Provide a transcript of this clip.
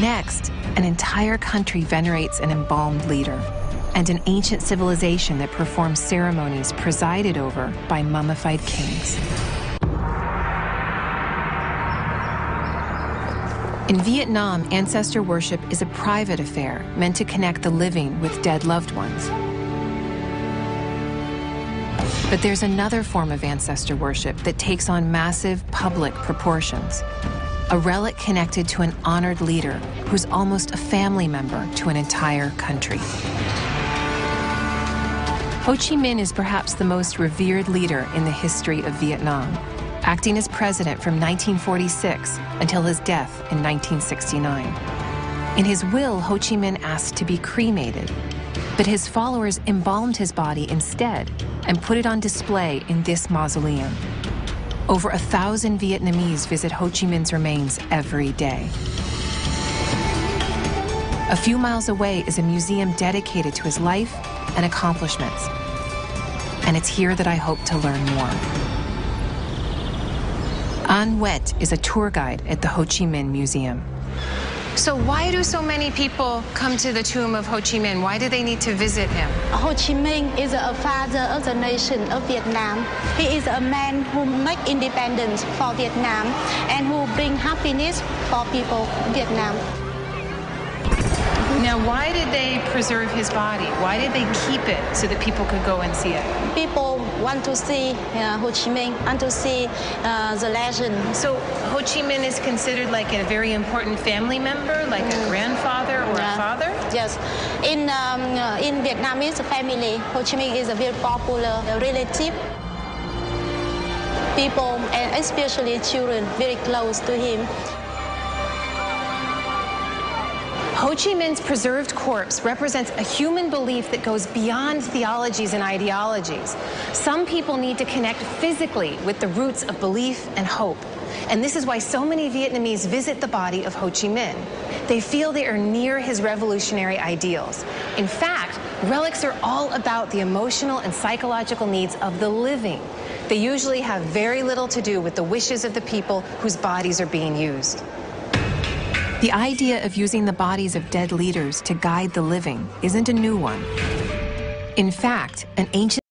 Next, an entire country venerates an embalmed leader, and an ancient civilization that performs ceremonies presided over by mummified kings. In Vietnam, ancestor worship is a private affair meant to connect the living with dead loved ones. But there's another form of ancestor worship that takes on massive public proportions. A relic connected to an honored leader who's almost a family member to an entire country. Ho Chi Minh is perhaps the most revered leader in the history of Vietnam, acting as president from 1946 until his death in 1969. In his will, Ho Chi Minh asked to be cremated, but his followers embalmed his body instead and put it on display in this mausoleum. Over 1,000 Vietnamese visit Ho Chi Minh's remains every day. A few miles away is a museum dedicated to his life and accomplishments. And it's here that I hope to learn more. An Wet is a tour guide at the Ho Chi Minh Museum. So why do so many people come to the tomb of Ho Chi Minh? Why do they need to visit him? Ho Chi Minh is a father of the nation of Vietnam. He is a man who made independence for Vietnam and who bring happiness for people in Vietnam. Now, why did they preserve his body? Why did they keep it so that people could go and see it? People want to see Ho Chi Minh, want to see the legend. So Ho Chi Minh is considered like a very important family member, like a grandfather or a father? Yes. In Vietnamese family, Ho Chi Minh is a very popular relative. People, and especially children, very close to him. Ho Chi Minh's preserved corpse represents a human belief that goes beyond theologies and ideologies. Some people need to connect physically with the roots of belief and hope. And this is why so many Vietnamese visit the body of Ho Chi Minh. They feel they are near his revolutionary ideals. In fact, relics are all about the emotional and psychological needs of the living. They usually have very little to do with the wishes of the people whose bodies are being used. The idea of using the bodies of dead leaders to guide the living isn't a new one. In fact, an ancient